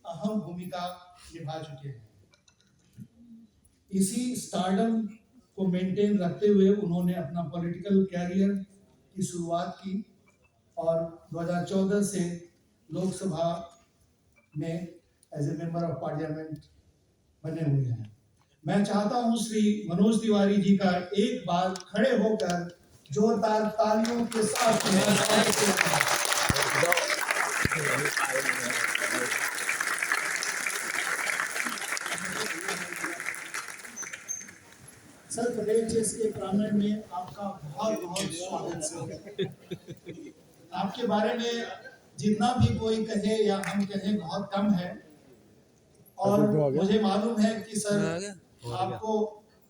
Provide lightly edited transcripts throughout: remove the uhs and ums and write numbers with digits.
अहम भूमिका निभा चुके हैं। इसी स्टारडम को मेंटेन रखते हुए उन्होंने अपना पॉलिटिकल कैरियर की शुरुआत की और 2014 से लोकसभा में as a member of parliament बने हुए हैं। मैं चाहता हूं श्री मनोज तिवारी जी का एक बार खड़े होकर जोरदार तालियों के साथ सर पटेल चेस के प्रांगण में आपका बहुत बहुत स्वागत है। आपके बारे में जितना भी कोई कहे या हम कहें बहुत कम है और मुझे मालूम है कि सर आपको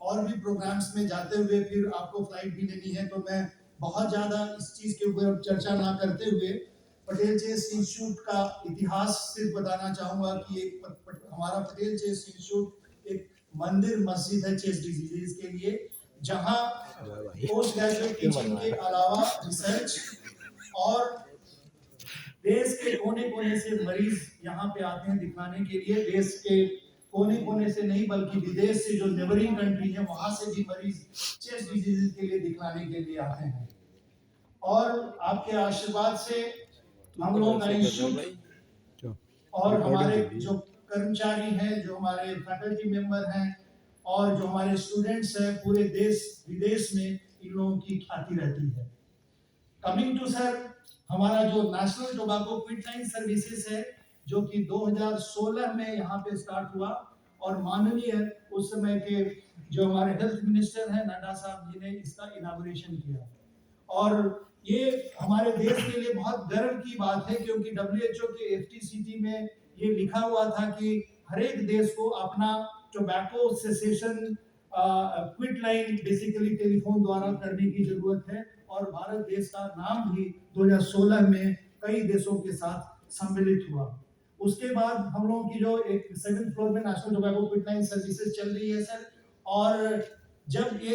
और भी प्रोग्राम्स में जाते हुए फिर आपको फ्लाइट भी लेनी है, तो मैं बहुत ज़्यादा इस चीज़ के ऊपर चर्चा ना करते हुए पटेल चेस इंस्टीट्यूट का इतिहास सिर्फ बताना चाहूँगा कि हमारा पटेल चेस इंस्टीट्यूट एक मंदिर मस्जिद है चेस डिजीज के लिए, जहाँ पोस्ट ग्रेजुएट टीचिंग के अलावा रिसर्च और देश के कोने कोने से मरीज यहाँ पे आते हैं दिखाने के लिए। देश के कोने कोने से नहीं बल्कि विदेश से जो नेबरिंग कंट्री है वहां से भी मरीज चेस्ट डिजीज के लिए दिखाने के लिए आते हैं। और आपके आशीर्वाद से हम लोग और हमारे जो कर्मचारी हैं, जो हमारे फैकल्टी मेंबर हैं और जो हमारे स्टूडेंट्स हैं, पूरे देश विदेश में इन लोगों की ख्याति रहती है। कमिंग टू सर, हमारा जो national tobacco quit line services है जो कि 2016 में यहाँ पे स्टार्ट हुआ और माननीय उस समय के जो हमारे हेल्थ मिनिस्टर हैं नड्डा साहब जी ने इसका इनागुरेशन किया। और ये हमारे देश के लिए बहुत गर्व की बात है क्योंकि WHO के FTCT में ये लिखा हुआ था कि हर एक देश को अपना tobacco cessation quit line basically telephone द्वारा करने की जरूरत है। और भारत देश का नाम भी 2016 में कई देशों के साथ सम्मिलित हुआ। उसके बाद हम लोगों की जो एक 7th फ्लोर में national tobacco quit line services चल रही है सर, और जब ये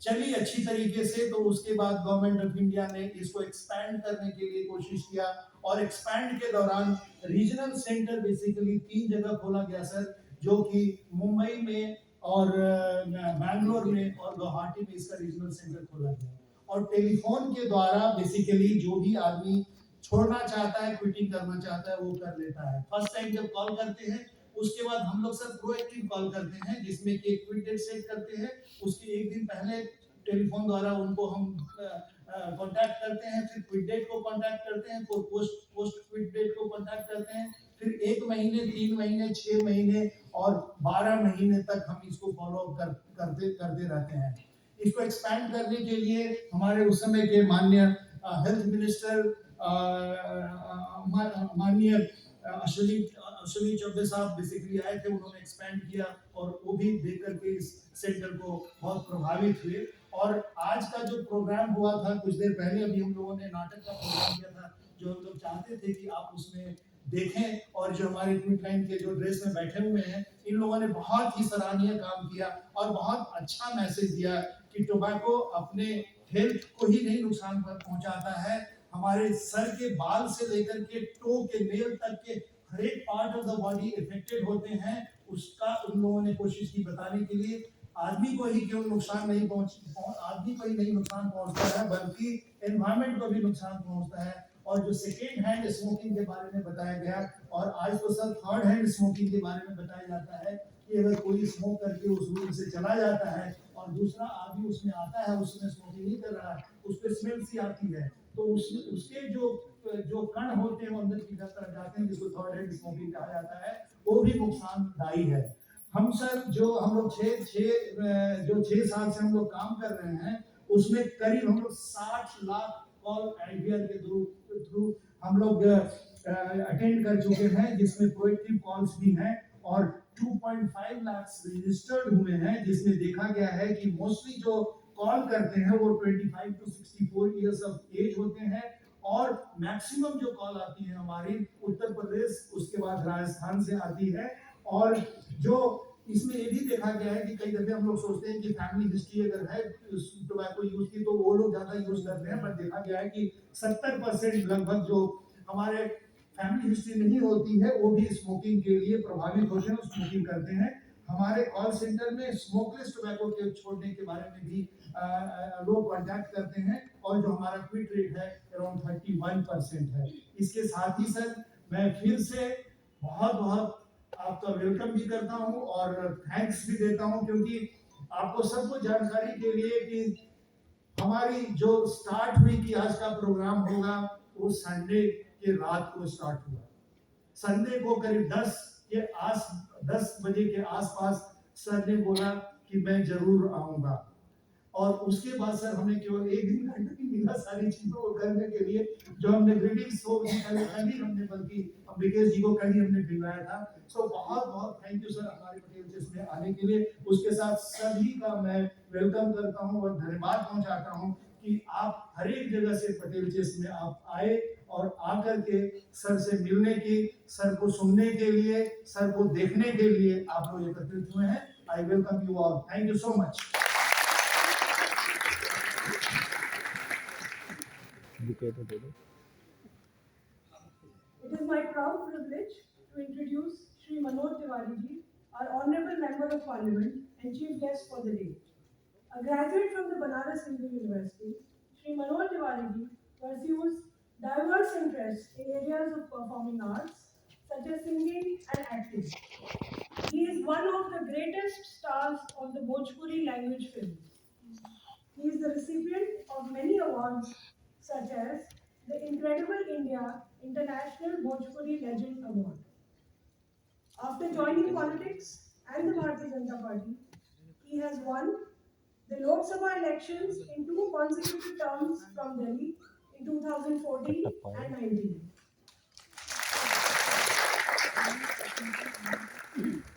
चली अच्छी तरीके से तो उसके बाद गवर्नमेंट ऑफ इंडिया ने इसको एक्सपैंड करने के लिए कोशिश किया और एक्सपैंड के दौरान रीजनल सेंटर बेसिकली 3 जगह खोला गया सर, जो कि मुंबई में और बैंगलोर में और गुवाहाटी में इसका रीजनल सेंटर खोला गया। और टेलीफोन के द्वारा बेसिकली जो भी आदमी छोड़ना चाहता है, क्विटिंग करना चाहता है, वो कर लेता है। फर्स्ट टाइम जब कॉल करते हैं उसके बाद हम लोग सर प्रोएक्टिव कॉल करते हैं जिसमें कि एक क्विट डेट सेट करते हैं, उसके एक दिन पहले टेलीफोन द्वारा उनको हम कांटेक्ट करते हैं, फिर क्विट डेट को कांटेक्ट करते हैं, फिर पोस्ट क्विट डेट को कांटेक्ट करते हैं, फिर 1 महीने 3 महीने 6 महीने और 12 महीने तक हम इसको फॉलो अप करते रहते हैं। इसको एक्सपैंड करने के लिए हमारे उस समय के माननीय हेल्थ मिनिस्टर माननीय अश्विनी चौबे साहब बेसिकली आए थे, उन्होंने एक्सपैंड किया और वो भी देख करके इस सेंटर को बहुत प्रभावित हुए। और आज का जो प्रोग्राम हुआ था कुछ देर पहले, अभी हम लोगों ने नाटक का प्रोग्राम किया था जो हम लोग चाहते थे कि आप उसमें देखें, और जो हमारे क्विट लाइन के जो ड्रेस में बैठे हुए हैं इन लोगों ने बहुत ही सराहनीय काम किया और बहुत अच्छा मैसेज दिया कि टोबैको अपने हेल्थ को ही नहीं नुकसान पहुंचाता है, हमारे सर के बाल से लेकर के टो के नेल तक के हर एक part of the body affected होते हैं। उसका उन लोगों ने कोशिश की बताने के लिए आदमी को ही क्यों नुकसान नहीं आदमी को ही नहीं नुकसान पहुंचता है बल्कि एनवायरनमेंट को भी नुकसान पहुंचता है। और जो सेकेंड हैंड स्मोकिंग के बारे में बताया गया, और आज तो सर थर्ड हैंड स्मोकिंग के बारे में बताया जाता है कि अगर कोई स्मोक करके उस रूम से चला जाता है और दूसरा आदमी उसमें आता है, उसमें स्मोकिंग नहीं कर रहा है, उसको स्मेल सी आती है, तो उसके जो कण होते हैं वो अंदर की तरफ जाते हैं, जिसको थर्ड हैंड स्मोकिंग कहा जाता है, वो भी नुकसानदायी है। हम सर जो हम लोग 6 साल से हम लोग काम कर रहे हैं उसमें करीब हम लोग 60 लाख कॉल आईवीआर के थ्रू हम लोग अटेंड कर चुके हैं, जिसमें प्रोएक्टिव कॉल्स भी हैं, और 2.5 लाख रजिस्टर्ड हुए हैं, जिसमें देखा गया है कि मोस्टली जो कॉल करते हैं वो 25 to 64 इयर्स ऑफ एज होते हैं, और मैक्सिमम जो कॉल आती है हमारी उत्तर प्रदेश, उसके बाद राजस्थान से आती है। और जो इसमें ये भी देखा गया है कि कई दफे हम लोग सोचते हैं कि फैमिली हिस्ट्री अगर है टोबैको यूज की तो वो लोग ज्यादा यूज करते हैं, पर देखा गया है कि 70% लगभग जो हमारे फैमिली हिस्ट्री नहीं होती है वो भी स्मोकिंग के लिए प्रभावित होते हैं और स्मोकिंग करते हैं। हमारे कॉल सेंटर में स्मोकलेस टोबैको के छोड़ने के बारे में भी लोग कॉन्टैक्ट करते हैं और जो हमारा क्विट रेट है अराउंड 31% है। इसके साथ ही सर मैं फिर से बहुत बहुत आपका वेलकम भी करता हूं और थैंक्स भी देता हूं, क्योंकि आपको सबको जानकारी के लिए कि हमारी जो स्टार्ट हुई कि आज का प्रोग्राम होगा वो संडे के रात को स्टार्ट हुआ। संडे को करीब 10 बजे के आसपास सर ने बोला कि मैं जरूर आऊंगा, और उसके बाद सर हमें केवल 1 दिन घंटा ही मिला सारी चीजों को करने के लिए। जो हमने ग्रीटिंग्स हो कल ही हमने बल्कि विकेश जी को कल ही हमने भिजवाया था। सो बहुत बहुत थैंक यू सर हमारे पटेल चेस में आने के लिए। उसके साथ सभी का मैं वेलकम करता हूं और धन्यवाद पहुंचाता हूं कि आप हर एक जगह से पटेल चेस में आप आए और आकर के सर से मिलने की, सर को सुनने के लिए, सर को देखने के लिए आप लोग एकत्रित हुए हैं। I welcome you all, thank you so much. It is my proud privilege to introduce Shri Manoj Tiwari ji, our Honorable Member of Parliament and Chief Guest for the day. A graduate from the Banaras Hindu University, Shri Manoj Tiwari ji pursues diverse interests in areas of performing arts such as singing and acting. He is one of the greatest stars of the Bhojpuri language films. He is the recipient of many awards such as the Incredible India International Bhojpuri Legend Award. After joining politics and the Bharatiya Janata Party, he has won the Lok Sabha elections in 2 consecutive terms from Delhi in 2014 and 19.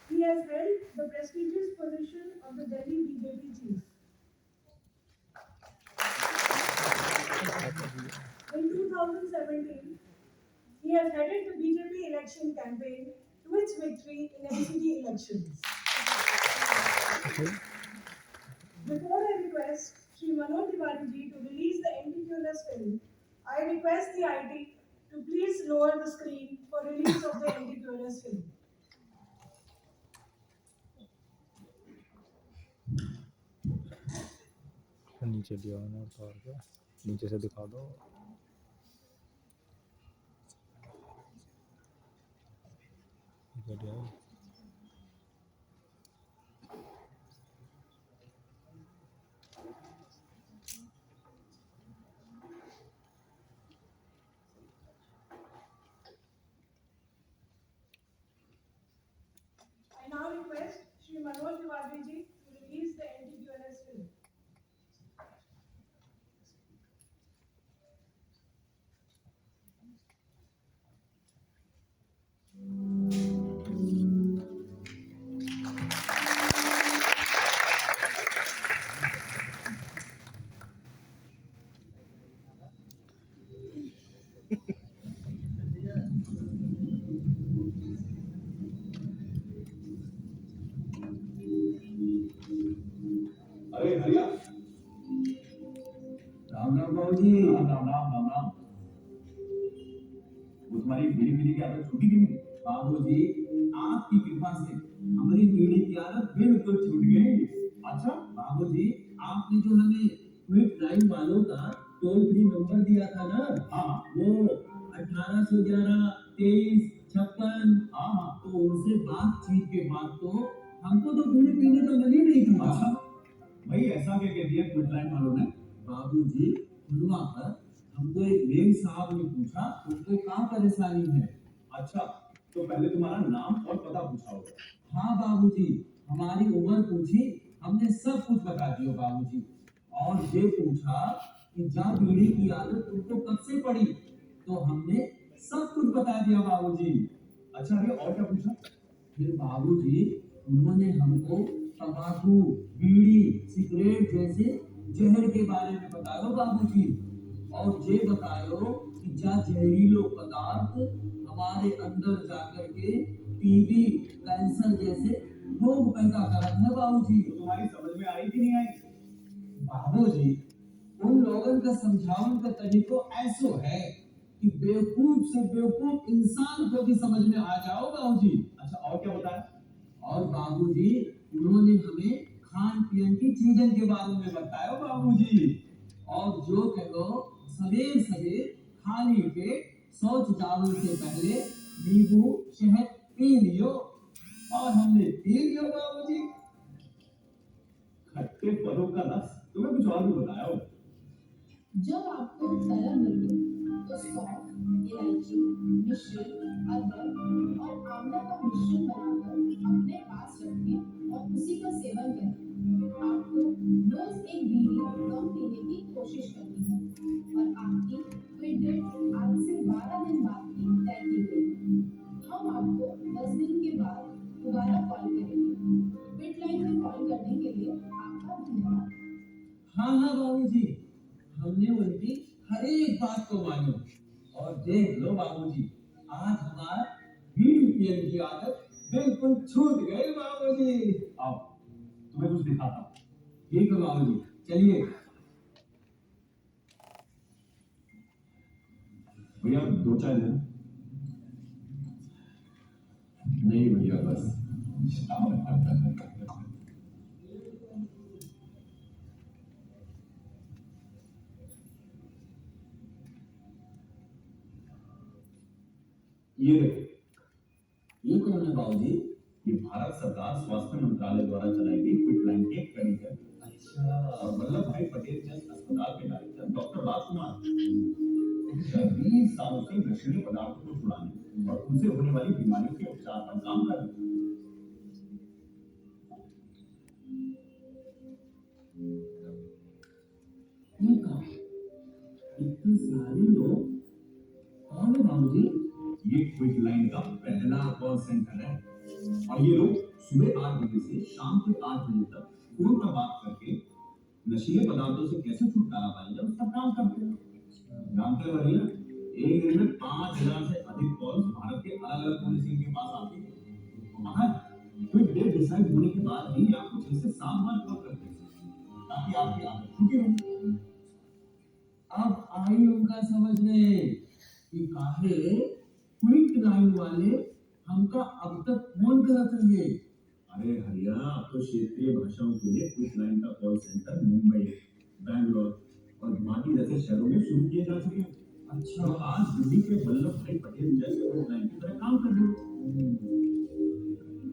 He has held the prestigious position of the Delhi BJP chief. In 2017, he has headed the BJP election campaign to its victory in MCD elections. Before I request Shri Manoj Tiwari ji to release the NTQLS film, I request the IT to please lower the screen for release of the NTQLS film. नीचे दिया ना उतार के नीचे से दिखा दो। I now request Shri Manoj Tiwari ji to release the NTQLS film. अरे हरिया, राम राम बाबू जी। राम राम राम राम राम। वो तुम्हारी बीड़ी पीने की आदत छूटी कि नहीं? बाबू जी, आपकी कृपा से हमारी बीड़ी की आदत बिल्कुल छूट गई। अच्छा, बाबू जी, आपने जो हमें क्विक टाइम वालों का टोल फ्री नंबर दिया था ना, हाँ वो 1811 23 56। हाँ, तो उनसे बातचीत के बाद तो हमको तो बीड़ी पीने का मन ही नहीं था। अच्छा भाई, ऐसा क्या कह दिया क्विट लाइन वालों ने? बाबू जी, खुलवा कर हमको एक मेम साहब ने पूछा उनको क्या परेशानी है। अच्छा, तो पहले तुम्हारा नाम और पता पूछा होगा। हाँ बाबूजी, हमारी उम्र पूछी, हमने सब कुछ बता दिया बाबूजी। और ये पूछा कि जब बीड़ी की आदत तुमको कब से पड़ी, तो हमने सब कुछ बता दिया बाबूजी। अच्छा भैया, और क्या पूछा? फिर बाबूजी उन्होंने हमको तंबाकू, बीड़ी, सिगरेट जैसे जहर के बारे में बताया बाबूजी। और ये बतायो कि जा जहरीलो पदार्थ हमारे अंदर जाकर के टीबी, कैंसर जैसे रोग पैदा करत है बाबूजी। तो तुम्हारी समझ में आई कि नहीं आई? बाबूजी, उन लोगों का समझावन का तरीको ऐसो है कि बेवकूफ से बेवकूफ इंसान को भी समझ में आ जाओ बाबूजी। अच्छा और क्या बताया? और बाबूजी उन्होंने हमें खान पीन की चीजों के बारे में बताया बाबूजी। और जो कहो सवेर सवेर खाली पेट शौच जाने से पहले नींबू शहद पी लियो। और हमने पी लियो बाबूजी। खट्टे फलों का रस, तुम्हें कुछ और भी बताया होगा। जब आपको तलब लगे तो सौंफ, इलायची, मिश्री, अदरक और आंवला का मिश्रण बनाकर अपने पास रखें और उसी का सेवन करें। आपको रोज एक बीड़ी कम पीने की कोशिश करनी है और आपकी क्विट डेट आज से 12 दिन बाद की तय की गई। हम आपको 10 दिन के बाद दोबारा कॉल करेंगे। क्विट लाइन में कॉल करने के लिए आपका धन्यवाद। हाँ हाँ बाबूजी, हमने उनकी हर एक बात को मानो। और देख लो बाबूजी, आज हमारा बीड़ी पीने की आदत बिल्कुल छूट गई बाबूजी। आओ तुम्हें कुछ दिखाता हूँ। ठीक है बाबूजी, चलिए। भैया 2 चाय देना। नहीं भैया बस। ये देखो, ये कौन है बाबूजी? ये भारत सरकार स्वास्थ्य मंत्रालय द्वारा चलाई गई क्विट लाइन की एक कड़ी है। अच्छा। और वल्लभ भाई पटेल जन अस्पताल के डायरेक्टर डॉक्टर राजकुमार 20 सालों से नशीले पदार्थों को छुड़ाने और उनसे होने वाली बीमारियों के उपचार पर काम कर रहे हैं। ये कहा इतने सारे लोग कौन है बाबूजी? ये क्विट लाइन का पहला कॉल सेंटर है और ये लोग सुबह 8 बजे से शाम के 8 बजे तक फोन पर बात करके नशीले पदार्थों से कैसे छुटकारा पाएंगे उसका काम करते हैं। जानते हो भैया, एक दिन में 5000 से अधिक कॉल्स भारत के अलग अलग पुलिस के पास आती है। वहां क्विट डेट डिसाइड होने के बाद भी आपको 6 से 7 बार कॉल करते हैं ताकि आपकी आदत छूटी रहे। अब आई उनका समझ में कि काहे क्विट लाइन वाले हमका अब तक फोन करत रहे। अरे हरिया, अब तो क्षेत्रीय भाषाओं के लिए क्विट लाइन का कॉल सेंटर मुंबई, बैंगलोर और गुवाहाटी जैसे शहरों में शुरू किए जा चुके हैं। अच्छा। तो आज दिल्ली के वल्लभ भाई पटेल जैसे क्विट लाइन की तरह काम कर रहे हैं।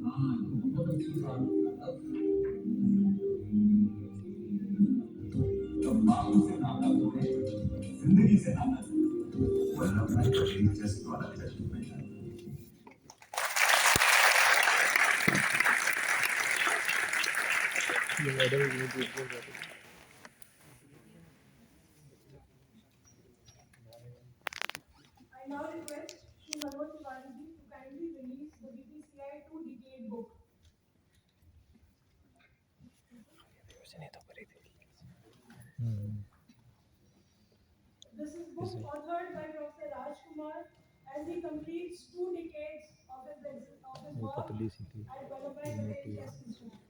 हाँ, ये तो बहुत अच्छी बात है। अब बापू से नाता जोड़े, जिंदगी से नाता जोड़े। वल्लभ भाई पटेल जैसे द्वारा चर्चित में है। ये मैडम ये देखो I now request Shri Manoj Tiwari ji to kindly release the BPCI 2 decade book. This is book authored by Dr. Rajkumar as he completes 2 decades of his वो work पतली सी थी at Vallabhbhai Patel Chess Institute.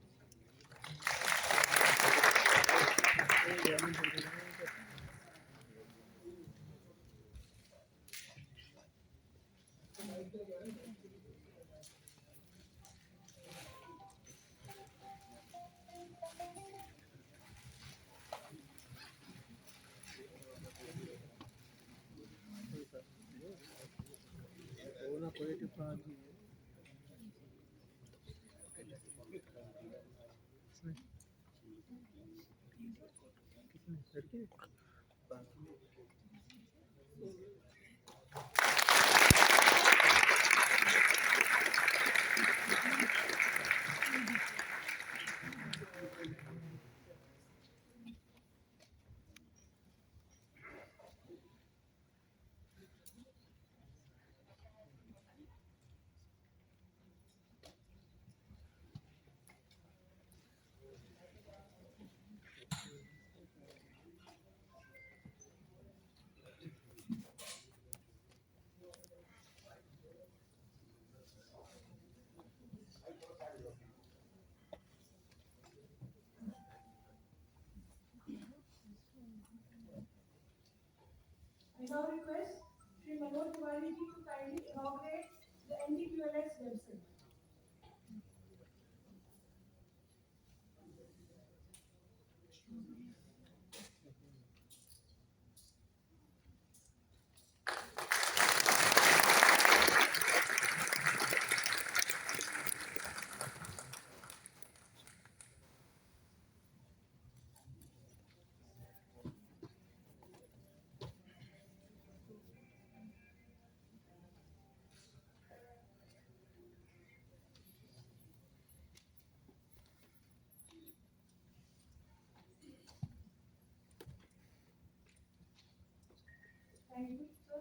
Thank you, sir.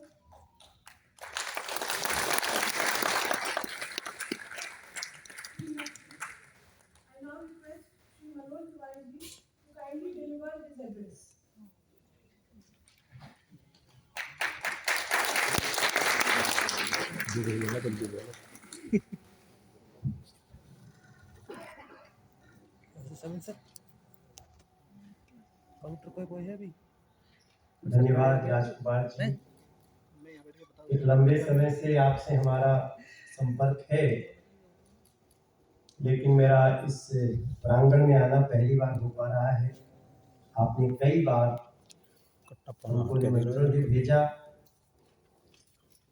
I now request Shri Manoj Tiwari ji to kindly deliver his address. धीरे बोला जल्दी बोला धन्यवाद राजकुमार जी। एक लंबे समय से आपसे हमारा संपर्क है, लेकिन मेरा इस प्रांगण में आना पहली बार हो पा रहा है। आपने कई बार हमको निमंत्रण भी भेजा।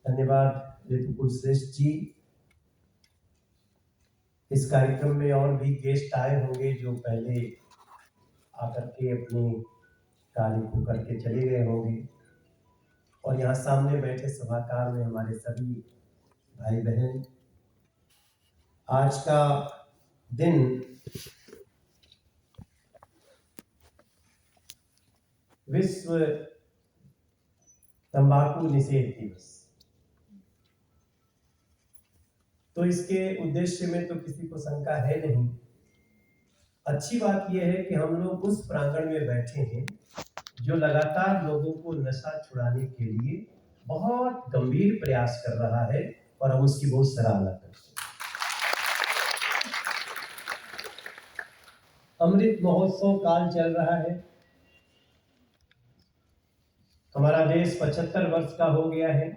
धन्यवाद ऋतुकुल श्रेष्ठ जी। इस कार्यक्रम में और भी गेस्ट आए होंगे जो पहले आकर के अपने कार्य को करके चले गए होंगे, और यहाँ सामने बैठे सभाकार में हमारे सभी भाई बहन। आज का दिन विश्व तंबाकू निषेध दिवस, तो इसके उद्देश्य में तो किसी को शंका है नहीं। अच्छी बात यह है कि हम लोग उस प्रांगण में बैठे हैं जो लगातार लोगों को नशा छुड़ाने के लिए बहुत गंभीर प्रयास कर रहा है, और हम उसकी बहुत सराहना करते हैं। अमृत महोत्सव काल चल रहा है। हमारा देश 75 वर्ष का हो गया है,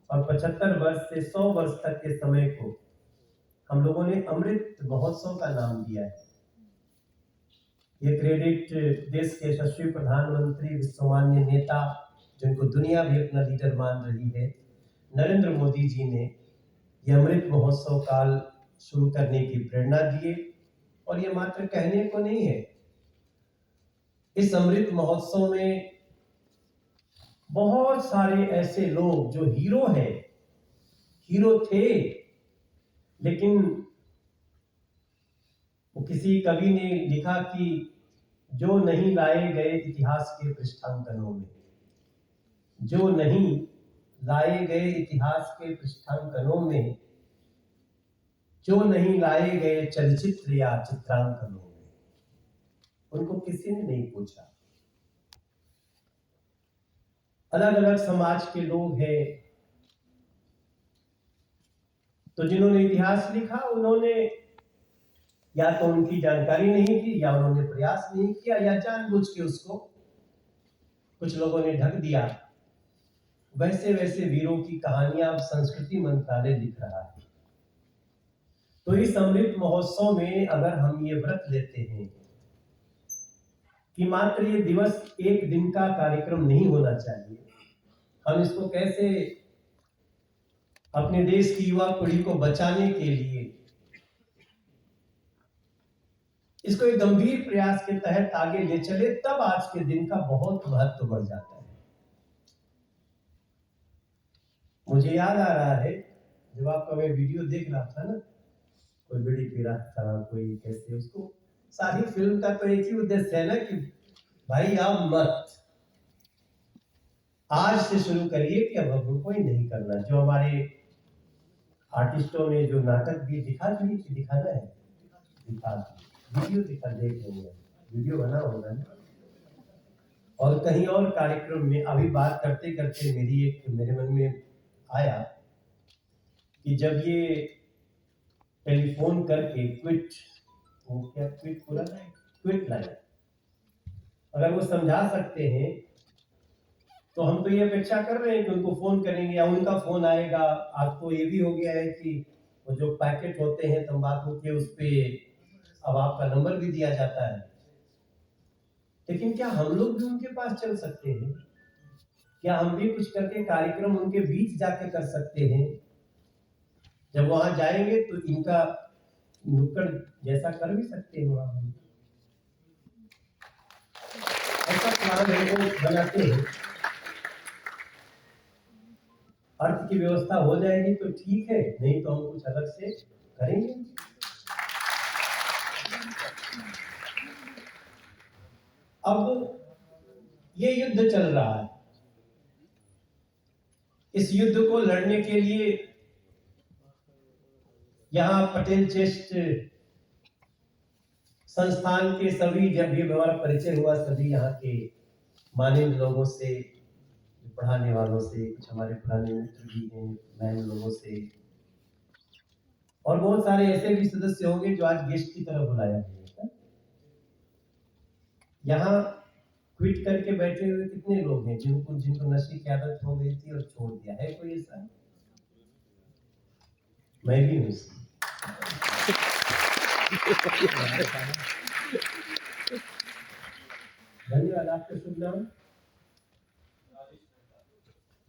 और 75 वर्ष से 100 वर्ष तक के समय को हम लोगों ने अमृत महोत्सव का नाम दिया है। ये क्रेडिट देश के यशस्वी प्रधानमंत्री, विश्वमान्य नेता, जिनको दुनिया भी अपना लीडर मान रही है, नरेंद्र मोदी जी ने ये अमृत महोत्सव काल शुरू करने की प्रेरणा दिए। और ये मात्र कहने को नहीं है। इस अमृत महोत्सव में बहुत सारे ऐसे लोग जो हीरो हैं, हीरो थे, लेकिन वो किसी कवि ने लिखा कि जो नहीं लाए गए इतिहास के पृष्ठांकनों में, जो नहीं लाए गए इतिहास के पृष्ठांकनों में, जो नहीं लाए गए चलचित्र या चित्रांकनों में, उनको किसी ने नहीं पूछा। अलग अलग समाज के लोग हैं, तो जिन्होंने इतिहास लिखा उन्होंने या तो उनकी जानकारी नहीं थी, या उन्होंने प्रयास नहीं किया, या जानबूझ के उसको कुछ लोगों ने ढक दिया। वैसे वैसे वीरों की कहानियां अब संस्कृति मंत्रालय लिख रहा है। तो इस अमृत महोत्सव में अगर हम ये व्रत लेते हैं कि मात्र ये दिवस एक दिन का कार्यक्रम नहीं होना चाहिए, हम इसको कैसे अपने देश की युवा पीढ़ी को बचाने के लिए इसको एक गंभीर प्रयास के तहत आगे ले चले, तब आज के दिन का बहुत महत्व बढ़ जाता है। मुझे याद आ रहा है जब आपका मैं वीडियो देख रहा था ना, कोई बीड़ी पी रहा था, कोई कैसे, उसको सारी फिल्म का तो एक ही उद्देश्य है ना कि भाई आप मत, आज से शुरू करिए कि अब हम कोई नहीं करना। जो हमारे आर्टिस्टों ने जो नाटक भी दिखाना है, दिखा वीडियो दिखा, देख लेंगे, वीडियो बना होगा ना। और कहीं और कार्यक्रम में अभी बात करते करते मेरे मन में आया कि जब ये टेलीफोन करके क्विट लाइन अगर वो समझा सकते हैं, तो हम तो ये अपेक्षा कर रहे हैं कि उनको फोन करेंगे या उनका फोन आएगा। आज तो ये भी हो गया है कि वो जो पैकेट होते हैं तंबाकू के, उस पे अब आपका नंबर भी दिया जाता है। लेकिन क्या हम लोग भी उनके पास चल सकते हैं? क्या हम भी कुछ करके कार्यक्रम उनके बीच जाके कर सकते हैं? जब वहां जाएंगे तो इनका नुक्कड़ जैसा कर भी सकते हैं वहां हम। ऐसा प्लान हम लोग बनाते हैं। अर्थ की व्यवस्था हो जाएगी तो ठीक है, नहीं तो हम कुछ अलग से करेंगे। अब ये युद्ध चल रहा है, इस युद्ध को लड़ने के लिए यहाँ पटेल चेस्ट संस्थान के सभी, जब भी हमारा परिचय हुआ, सभी यहाँ के माननीय लोगों से, पढ़ाने वालों से, कुछ हमारे पुराने मित्र भी हैं, मैन लोगों से, और बहुत सारे ऐसे भी सदस्य होंगे जो आज गेस्ट की तरह बुलाया गया है। यहाँ क्विट करके बैठे हुए कितने लोग हैं जिनको नशे की आदत हो गई थी और छोड़ दिया है? कोई ऐसा? मैं भी हूँ। धन्यवाद। आपका शुभ नाम?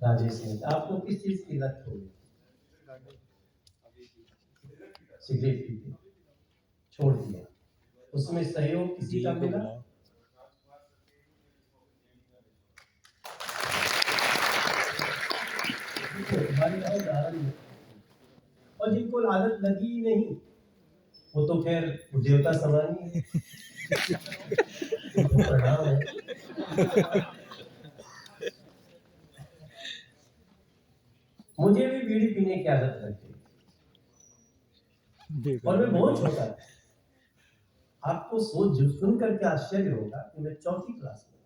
राजेश सिंह। आपको किस चीज की लत हो गई? सिगरेट पीते, छोड़ दिया। उसमें सहयोग किसी का मिला? और जिनको आदत लगी ही नहीं, वो तो खैर देवता समान ही है। प्रणाम है। मुझे भी बीड़ी पीने की आदत लग गई और मैं बहुत छोटा था। आपको सोच सुन करके आश्चर्य होगा कि मैं 4th क्लास में था।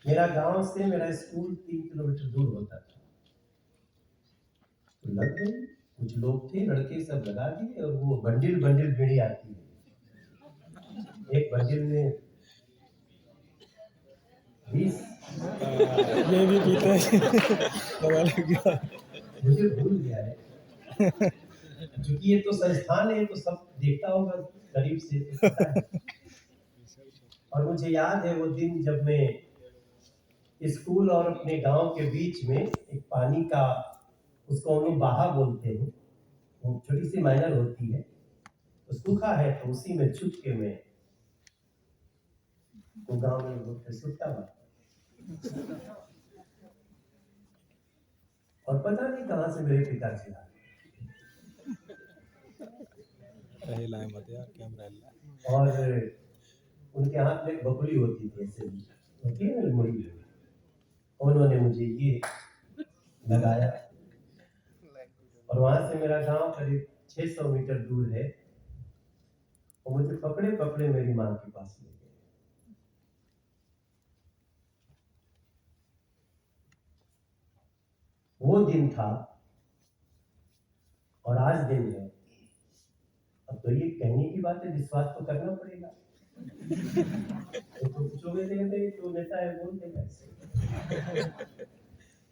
मेरा गांव से मेरा स्कूल 3 किलोमीटर दूर होता था। तो लग गई, कुछ लोग थे, लड़के सब लगा दिए, और वो बंडिल बंडिल बीड़ी आती है, एक बंडिल में 20। ये भी पीता है। मुझे भूल गया है, क्योंकि ये तो संस्थान है, तो सब देखता होगा करीब से, तो पता है। और मुझे याद है वो दिन जब मैं स्कूल और अपने गांव के बीच में एक पानी का, उसको हम लोग बाहा बोलते हैं, वो छोटी सी माइनर होती है, तो सूखा है, तो उसी में छुप के मैं वो गांव में लोग पे सुटता हुआ, और पता नहीं कहां से मेरे पिताजी आ रहे मत यार, कैमरा और उनके हाथ में एक बकुली होती थी, ऐसे होती है ना मुड़ी, उन्होंने मुझे ये लगाया, और वहां से मेरा गांव करीब 600 मीटर दूर है, और मुझे पकड़े पकड़े मेरी मां के पास ले गए। वो दिन था और आज दिन है। अब तो ये कहने की बात है, विश्वास तो करना पड़ेगा। तो कुछ लोग ऐसे कहते हैं तो नेता है, बोल देगा ऐसे।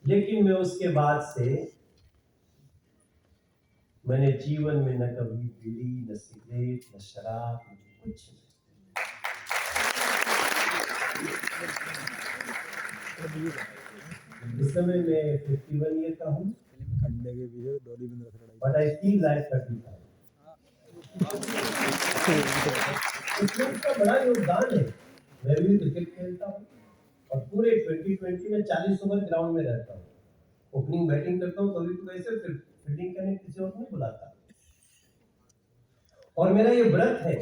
लेकिन मैं उसके बाद से मैंने जीवन में न कभी बीड़ी, न सिगरेट, न शराब, कुछ नहीं। इस समय मैं 51 ईयर का हूँ, बट आई फील लाइक 35। इसमें उसका बड़ा योगदान है। मैं भी क्रिकेट खेलता हूँ और पूरे 2020 में 40 ओवर ग्राउंड में रहता हूँ, ओपनिंग बैटिंग करता हूँ, कभी तो ऐसे फील्डिंग करने किसी और नहीं बुलाता। और मेरा ये व्रत है,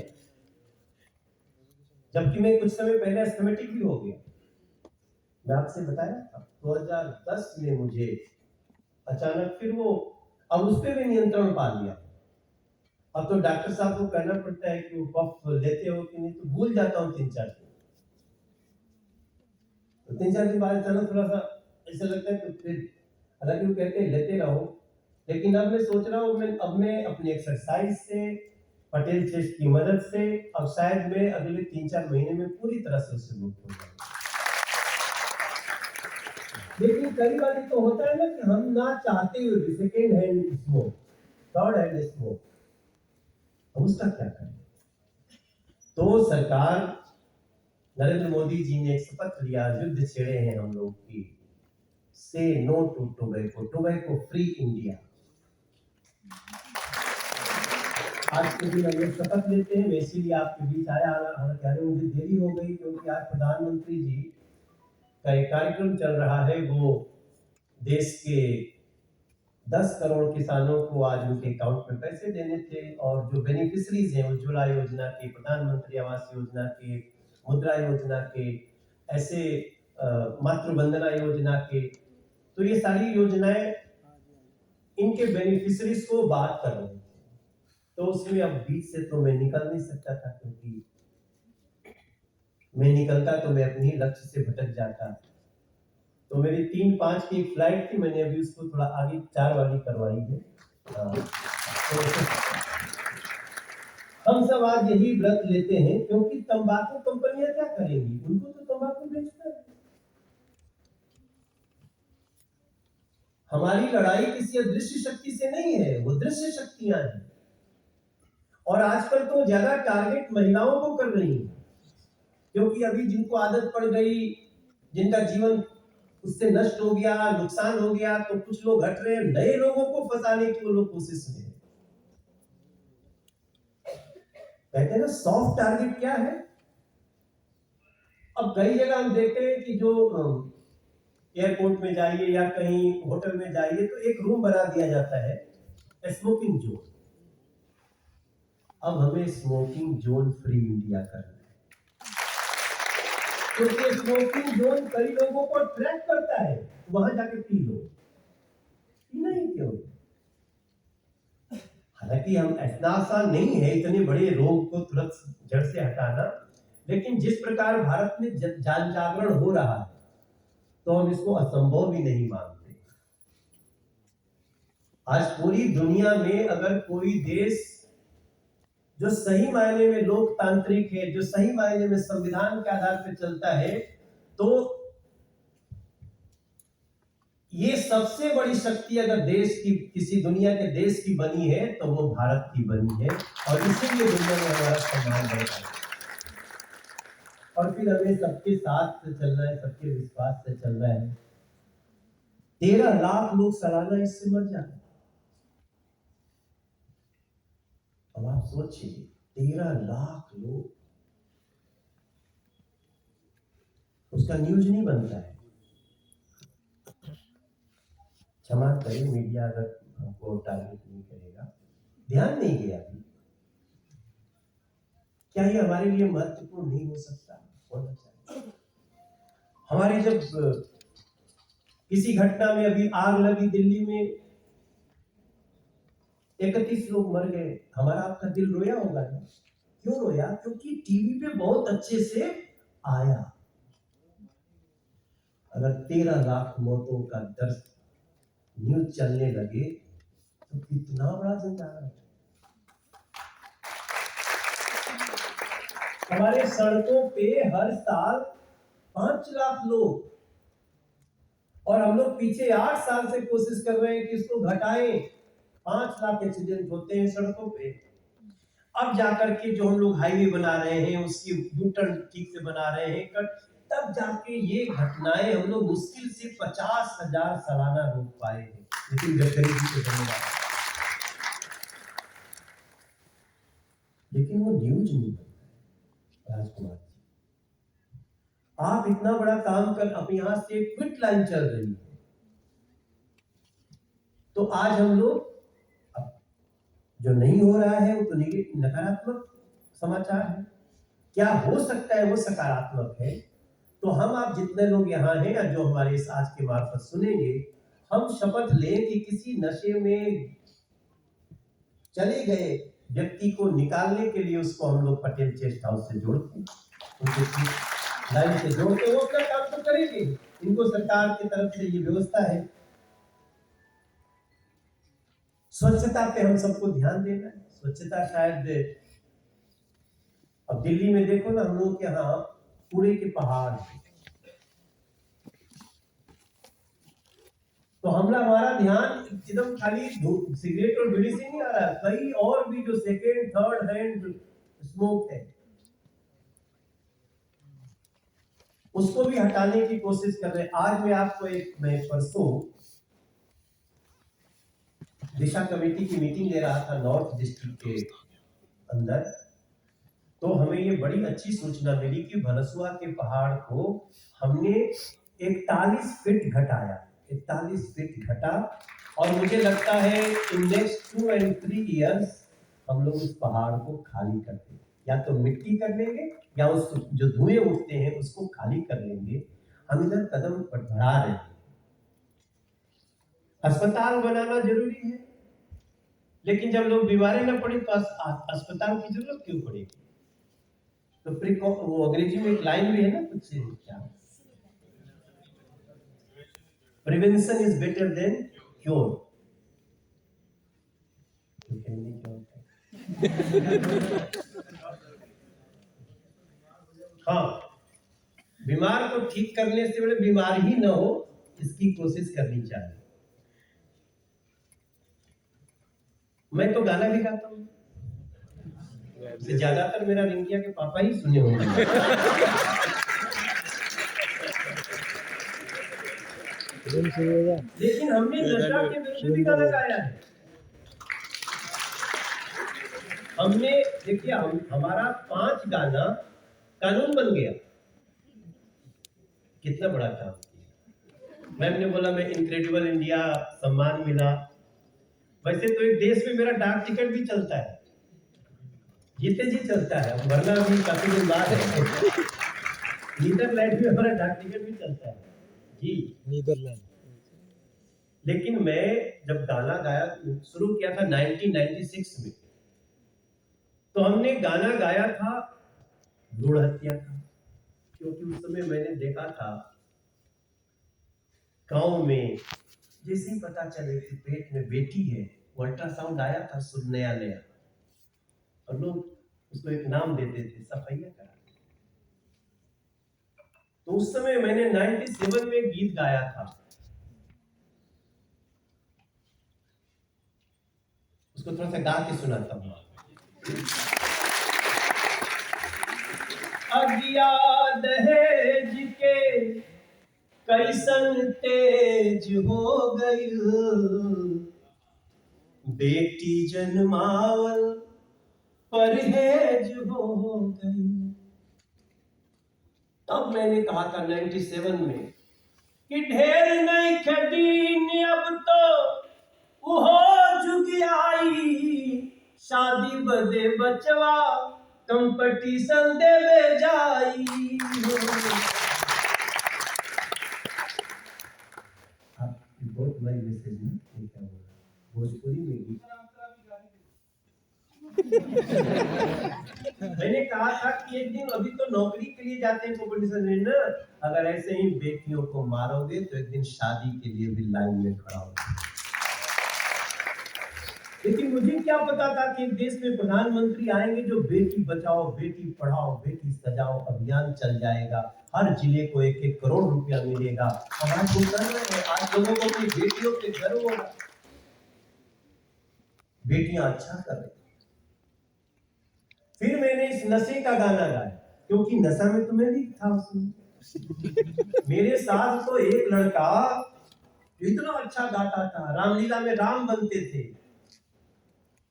जबकि मैं कुछ समय पहले एस्थमेटिक भी हो गया। मैं आपसे बताया था 2010 में मुझे अचानक फिर वो, अब उस पर भी नियंत्रण पा लिया। अब तो डॉक्टर साहब को कहना पड़ता है कि वो पफ लेते हो कि नहीं, तो भूल जाता हूँ 3-4 दिन। तो 3-4 दिन बाद चलो थोड़ा सा ऐसा लगता है, तो फिर हालांकि वो कहते हैं लेते रहो, लेकिन अब मैं सोच रहा हूँ अब मैं अपनी एक्सरसाइज से, पटेल चेस्ट की मदद से, अब शायद मैं अगले 3-4 महीने में पूरी तरह से उससे मुक्त हो जाऊँ। लेकिन कई बार तो होता है ना कि हम ना चाहते हुए भी second hand smoke, third hand smoke, हम उसका क्या करें? तो सरकार नरेंद्र मोदी जी ने एक शपथ लिया, युद्ध छेड़े हैं हम लोग की, say no to tobacco, tobacco free India. आज के दिन हम लोग शपथ लेते हैं, मैं इसीलिए आपके बीच आया। हालांकि मुझे देरी हो गई, क्योंकि आज प्रधानमंत्री जी का एक कार्यक्रम चल रहा है, वो देश के 10 करोड़ किसानों को आज उनके अकाउंट में पैसे देने थे, और जो बेनिफिशरीज हैं उज्ज्वला योजना के, प्रधानमंत्री आवास योजना के, मुद्रा योजना के, ऐसे मातृ वंदना योजना के, तो ये सारी योजनाएं इनके बेनिफिशरीज को बात कर रहे थे। तो उसमें अब बीच से तो मैं निकल नहीं सकता था, क्योंकि मैं निकलता तो मैं अपने ही लक्ष्य से भटक जाता। तो मेरी 3-5 की एक फ्लाइट थी, मैंने अभी उसको थोड़ा आगे 4 वाली करवाई है। तो हम सब आज यही व्रत लेते हैं, क्योंकि तंबाकू कंपनियां क्या करेंगी, उनको तो तंबाकू बेचना है। हमारी लड़ाई किसी अदृश्य शक्ति से नहीं है, वो दृश्य शक्तियां हैं। और आजकल तो ज्यादा टारगेट महिलाओं को कर रही है, क्योंकि अभी जिनको आदत पड़ गई, जिनका जीवन उससे नष्ट हो गया, नुकसान हो गया, तो कुछ लोग हट रहे हैं, नए लोगों को फंसाने की वो लोग कोशिश में है। कहते हैं ना, सॉफ्ट टारगेट क्या है। अब कई जगह हम देखते हैं कि जो एयरपोर्ट में जाइए या कहीं होटल में जाइए तो एक रूम बना दिया जाता है स्मोकिंग जोन। अब हमें स्मोकिंग जोन फ्री इंडिया करना है, क्योंकि स्मोकिंग जोन कई लोगों को अट्रैक्ट करता है, वहां जाके पी लो, पीना ही क्यों। हालांकि हम इतना आसान नहीं है इतने बड़े रोग को तुरंत जड़ से हटाना, लेकिन जिस प्रकार भारत में जन जागरण हो रहा है, तो हम इसको असंभव भी नहीं मानते। आज पूरी दुनिया में अगर कोई देश जो सही मायने में लोकतांत्रिक है, जो सही मायने में संविधान के आधार पर चलता है, तो ये सबसे बड़ी शक्ति अगर देश की, किसी दुनिया के देश की बनी है, तो वो भारत की बनी है। और इसीलिए दुनिया में हमारा सम्मान बढ़ता है। और फिर हमें सबके साथ से चलना है, सबके विश्वास से चलना है। 13 लाख लोग सालाना इससे मर जाते हैं। अब आप सोचिए, 13 लाख लोग, उसका न्यूज नहीं बनता है। क्षमा करें मीडिया अगर हमको टारगेट नहीं करेगा, ध्यान नहीं गया। क्या ये हमारे लिए महत्वपूर्ण नहीं हो सकता? होना चाहिए। हमारी जब किसी घटना में, अभी आग लगी दिल्ली में, 31 लोग मर गए, हमारा आपका दिल रोया होगा ना? क्यों रोया? क्योंकि टीवी पे बहुत अच्छे से आया। अगर 13 लाख मौतों का दर्द न्यूज चलने लगे तो कितना बड़ा जंजाल है। हमारे सड़कों पे हर साल 5 लाख लोग, और हम लोग पीछे 8 साल से कोशिश कर रहे हैं कि इसको घटाएं। 5 लाख एक्सीडेंट होते हैं सड़कों पे। अब जाकर के जो हम लोग हाईवे बना रहे हैं, उसकी यू टर्न ठीक से बना रहे हैं, तब जाके ये घटनाएं हम लोग मुश्किल से 50,000 सालाना रोक पाए हैं। लेकिन गडकरी जी को धन्यवाद, लेकिन वो न्यूज नहीं बनता। राजकुमार जी, आप इतना बड़ा काम कर, अब यहां से क्विट लाइन चल रही है, तो आज हम लोग, जो नहीं हो रहा है वो तो नकारात्मक समाचार है। क्या हो सकता है वो सकारात्मक है। तो हम आप जितने लोग यहाँ हैं या जो हमारे इस आज के मार्फत सुनेंगे, हम शपथ लें कि किसी नशे में चले गए व्यक्ति को निकालने के लिए उसको हम लोग पटेल चेस्ट हाउस से जोड़ते हैं, उनके लाइन से जोड़ते, वो अपना काम तो करेंगे। इनको सरकार की तरफ से ये व्यवस्था है। स्वच्छता पे हम सबको ध्यान देना है। स्वच्छता शायद, अब दिल्ली में देखो ना, हम लोग के यहाँ कूड़े के पहाड़ हैं, तो हमारा ध्यान एकदम खाली सिगरेट और बीड़ी से नहीं आ रहा है, कई और भी जो सेकेंड थर्ड हैंड स्मोक है, उसको भी हटाने की कोशिश कर रहे हैं। आज मैं आपको मैं परसों दिशा कमेटी की मीटिंग ले रहा था नॉर्थ डिस्ट्रिक्ट के अंदर, तो हमें ये बड़ी अच्छी सूचना मिली कि भनसुआ के पहाड़ को हमने 41 फीट घटाया, 41 फीट घटा। और मुझे लगता है इन नेक्स्ट 2 and 3 years हम लोग उस पहाड़ को खाली कर देंगे, या तो मिट्टी कर लेंगे या उस जो धुएं उठते हैं उसको खाली कर लेंगे। हम इधर कदम बढ़ा रहे हैं। अस्पताल बनाना जरूरी है, लेकिन जब लोग बीमारी ना पड़े तो अस्पताल की जरूरत क्यों पड़ेगी? तो फिर वो अंग्रेजी में एक लाइन भी है ना, कुछ क्या, prevention is better than cure. हाँ, बीमार को ठीक करने से बड़े बीमार ही न हो, इसकी कोशिश करनी चाहिए। मैं तो गाना भी गाता हूँ, ज्यादातर मेरा रिंकिया के पापा ही सुने होंगे। लेकिन हमने नशा के विरुद्ध भी गाना गाया है। हमने देखिए, हमारा 5 गाना कानून बन गया। कितना बड़ा काम किया। मैम ने बोला मैं इनक्रेडिबल इंडिया सम्मान मिला। वैसे तो एक देश में मेरा डाक टिकट भी चलता है, जीते जी चलता है, वरना भी काफी दिन बाद है। नीदरलैंड में हमारा डाक टिकट भी चलता है जी, नीदरलैंड। लेकिन मैं जब गाना गाया शुरू किया था 1996 में, तो हमने गाना गाया था भ्रूण हत्या का, क्योंकि उस समय मैंने देखा था गांव में जैसे ही पता चले कि पेट में बेटी है, अल्ट्रासाउंड आया था शुद्ध नया नया, और लोग उसको एक नाम देते थे, सफैया करा। तो उस समय मैंने 97 में गीत गाया था, उसको थोड़ा सा गा के सुनाता हूँ। अगिया दहेज के कैसन तेज हो गई, बेटी जन्मावल परहेज हो गई। तब मैंने कहा था 97 में कि ढेर नहीं खदीन अब तो वो जुग आई, शादी बदे बचवा कंपटीशन देवे जाई। बहुत बड़ी मैसेज है, क्या बोल रहा भोजपुरी में गीत। मैंने कहा था कि एक दिन, अभी तो नौकरी के लिए जाते हैं कंपटीशन में ना, अगर ऐसे ही बेटियों को मारोगे तो एक दिन शादी के लिए भी लाइन में खड़ा होगा। लेकिन मुझे क्या पता था कि देश में प्रधानमंत्री आएंगे जो बेटी बचाओ बेटी पढ़ाओ बेटी सजाओ अभियान चल जाएगा, हर जिले को 1-1 करोड़ रुपया मिलेगा। आज लोगों को अपनी बेटियों पे गर्व होगा, बेटियां अच्छा कर रही। फिर मैंने इस नशे का गाना गाया, क्योंकि नशा में तो मैं भी था उसमें। मेरे साथ तो एक लड़का इतना अच्छा गाता था, रामलीला में राम बनते थे,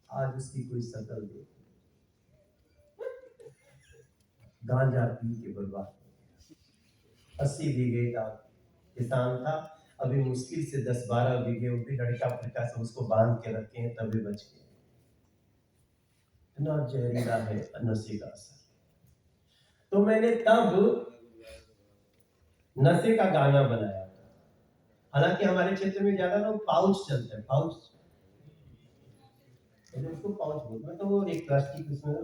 आज उसकी कोई शक्ल नहीं, गांजा पी के बर्बाद। 80 बीघे का किसान था, अभी मुश्किल से 10-12 बीघे, वो भी लड़का फड़का से उसको बांध के रखे हैं, तभी बच गए। इतना जहरीला है नशे का असर। तो मैंने तब नशे का गाना बनाया था। हालांकि हमारे क्षेत्र में ज्यादा लोग पाउच चलते हैं, पाउच, उसको पाउच बोलते हैं, तो वो एक प्लास्टिक उसमें।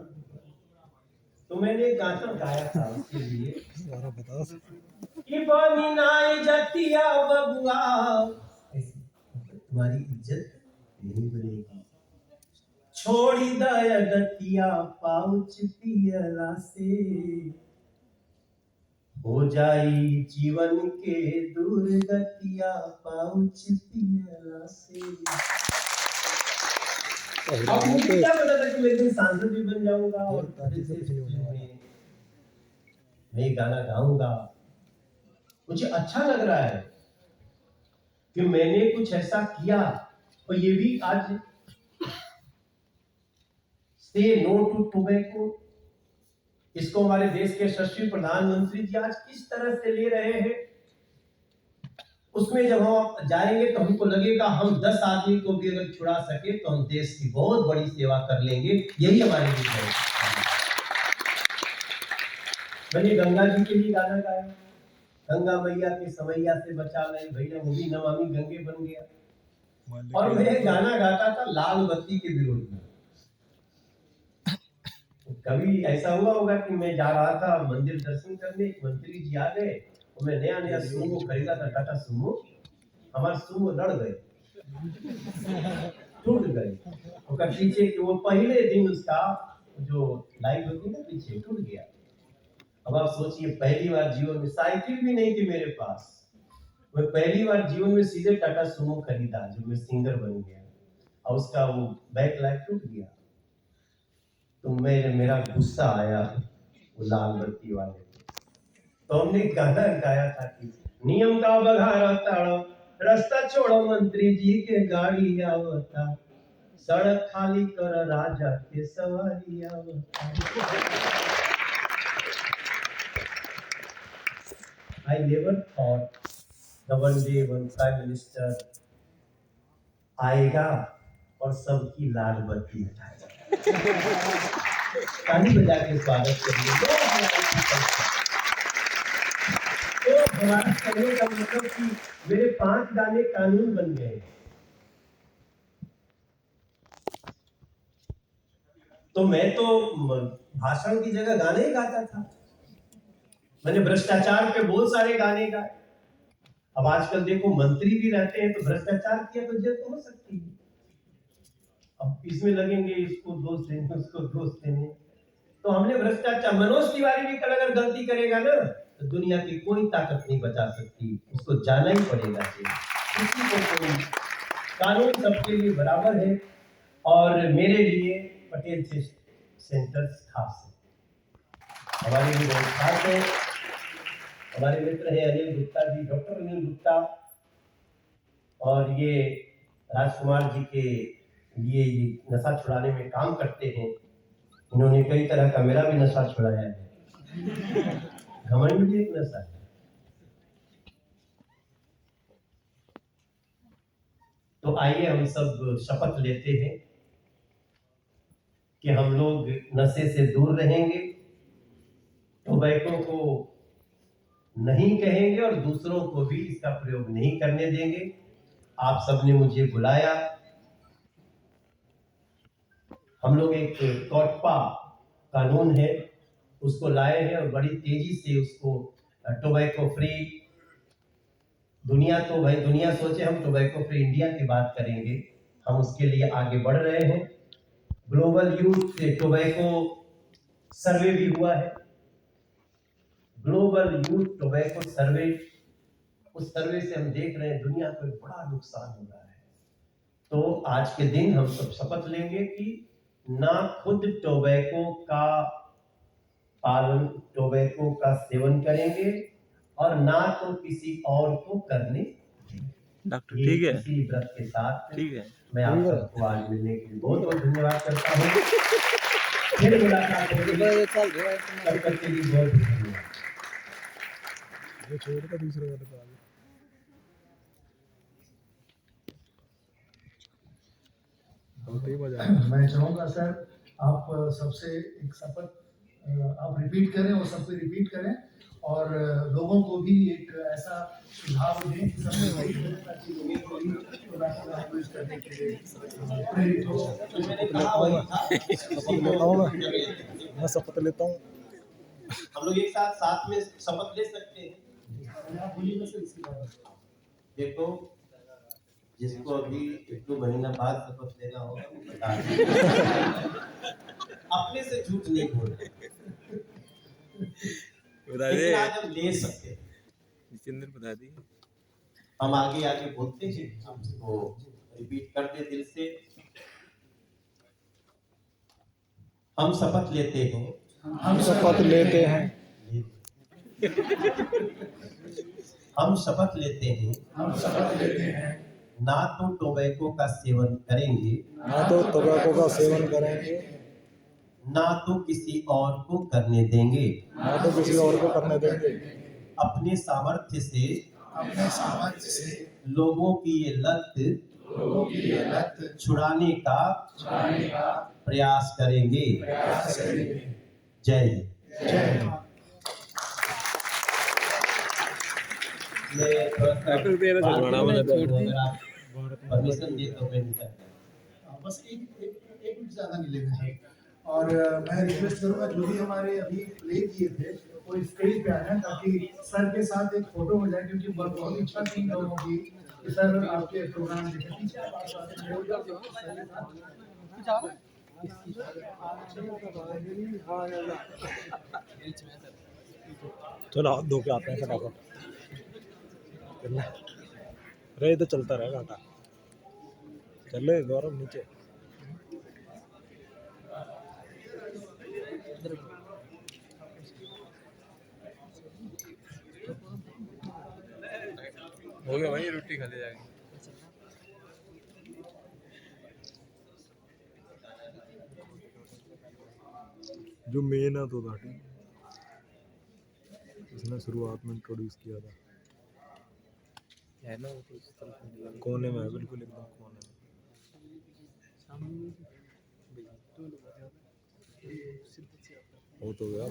तो मैंने एक गाना गाया था उसके लिए कि बनी नाई जतिया बबुआ, तुम्हारी इज्जत नहीं बनेगी, छोड़ी दया गतिया पाउच पियला से, हो जाई जीवन के दुर्गतिया पाउच पियला से। अब मुझे क्या पता था कि मैं एक दिन सांसद भी बन जाऊंगा और मैं ये गाना गाऊंगा। मुझे अच्छा लग रहा है कि मैंने कुछ ऐसा किया, और ये भी आज से नो टू टोबैको, इसको हमारे देश के यशस्वी प्रधानमंत्री जी आज किस तरह से ले रहे हैं। उसमें जब हम जाएंगे तो हमको लगेगा हम 10 आदमी को भी अगर छुड़ा सके तो हम देश की बहुत बड़ी सेवा कर लेंगे, यही हमारे लिए है। मैंने गंगा जी के लिए गाना गाया, गंगा मैया के समैया से बचा ले भैया, वो भी नमामि गंगे बन गया। और मैं एक गाना गाता था लाल बत्ती के विरोध में। कभी ऐसा हुआ होगा कि मैं जा रहा था मंदिर दर्शन करने, एक मंत्री जी आ गए और मैं नया नया सुमो खरीदा था, टाटा सुमो। हमारे सुमो लड़ गए, टूट गए। और पीछे कि वो पहले दिन उसका जो लाइट होती ना पीछे टूट गया। अब आप सोचिए, पहली बार जीवन में साइकिल भी नहीं थी मेरे पास, मैं पहली बार जीवन में सीधे टाटा सुमो खरीदा जो मैं सिंगर बन गया, और उसका वो बैक लाइट टूट गया। तो मेरा गुस्सा आया वो लाल बत्ती वाले। तो हमने गाना गाया था कि नियम का बघारा ताड़ो, रास्ता छोड़ो मंत्री जी के गाड़ी आवता, सड़क खाली कर राजा के सवारी आवता। I never thought the one day one prime minister आएगा और सबकी लाल बत्ती हटाएगा। ताली बजा के स्वागत करिए। तो हमारा कहने का मतलब कि मेरे 5 गाने कानून बन गए। तो मैं तो भाषण की जगह गाने ही गाता था। मैंने भ्रष्टाचार पे बहुत सारे गाने गाए। अब आजकल देखो मंत्री भी रहते हैं तो भ्रष्टाचार किया तो जेल तो हो सकती है। अब इसमें लगेंगे इसको दोष देने, उसको दोष देने। तो हमने भ्रष्टाचार, मनोज तिवारी भी कल अगर गलती करेगा ना तो दुनिया की कोई ताकत नहीं बचा सकती, उसको जाना ही पड़ेगा। किसी को कोई कानून सबके लिए बराबर है। और मेरे लिए पटेल सेंटर्स खास है, हमारे लिए बहुत खास है। हमारे मित्र हैं अनिल गुप्ता जी, डॉक्टर अनिल गुप्ता, और ये राजकुमार जी के लिए ये नशा छुड़ाने में काम करते हैं। इन्होंने कई तरह का मेरा भी नशा छुड़ाया है। घमंड भी एक नशा है। तो आइए हम सब शपथ लेते हैं कि हम लोग नशे से दूर रहेंगे, टोबैको को नहीं कहेंगे और दूसरों को भी इसका प्रयोग नहीं करने देंगे। आप सबने मुझे बुलाया, हम लोग एक टोटपा कानून है उसको लाए हैं और बड़ी तेजी से उसको टोबैको फ्री दुनिया, तो भाई दुनिया सोचे हम टोबैको फ्री इंडिया की बात करेंगे, हम उसके लिए आगे बढ़ रहे हैं। ग्लोबल यूथ टोबैको सर्वे भी हुआ है, ग्लोबल यूथ टोबैको सर्वे। उस सर्वे से हम देख रहे हैं दुनिया को एक बड़ा नुकसान हो रहा है। तो आज के दिन हम सब शपथ लेंगे कि ना खुद टोबैको का पालन, टोबैको का सेवन करेंगे और ना तो किसी और को करने डॉक्टर ठीक है, इसी व्रत के साथ ठीक है। मैं आप सबको आज मिलने के लिए बहुत बहुत धन्यवाद करता हूँ। फिर मुलाकात होगी, तब तक के लिए बहुत धन्यवाद। छोड़ का दूसरे वाले पे आ गया। मैं चाहूँगा सर आप सबसे एक शपथ आप रिपीट करें और सबको रिपीट करें और लोगों को भी एक ऐसा सुझाव दें कि सबसे वही करें ताकि लोगों को भी टोबैको यूज करने के लिए प्रेरित हो। मैं शपथ लेता हूँ। हम लोग एक साथ में शपथ ले सकते हैं। आप बोलिएगा सर इसके बाद। देखो, जिसको अभी 1-2 महीना बाद शपथ लेना होगा वो बता दें। अपने से झूठ नहीं बोल रहे, लेकिन आज हम ले सकते हैं। बता दी, हम आगे आगे बोलते हैं, हम इसको रिपीट करते दिल से। हम शपथ लेते हैं, हम शपथ लेते हैं, हम शपथ लेते हैं, हम शपथ लेते हैं ना तो टोबैको का सेवन करेंगे, ना तो टोबैको का सेवन करेंगे, ना तो किसी और को करने देंगे, ना तो किसी और को करने देंगे। अपने सामर्थ्य से लोगों की ये लत छुड़ाने का प्रयास करेंगे। जय हिंद। मैं थोड़ा सा परमिशन दे तो बेहतर है। बस एक मिनट ज्यादा नहीं लेना। और मैं रिक्वेस्ट करूंगा जो भी हमारे अभी प्ले किए थे वो स्टेज पे आना ताकि सर के साथ एक फोटो हो जाए, क्योंकि बहुत इच्छा थी इन लोगों की कि सर आपके प्रोग्राम देखें। पीछे आप आते हैं। चलो हाथ धो के आते हैं फटाफट। चल अरे तो चलता रहेगा हटा। चले गौरव नीचे। हो गया भाई, रोटी खा ले जाएंगे। जो मेन है तो था इसने शुरुआत में इंट्रोड्यूस किया था। है ना वो तो इस तरफ निकल कोने में है, बिल्कुल एकदम कोने में। हो तो गया।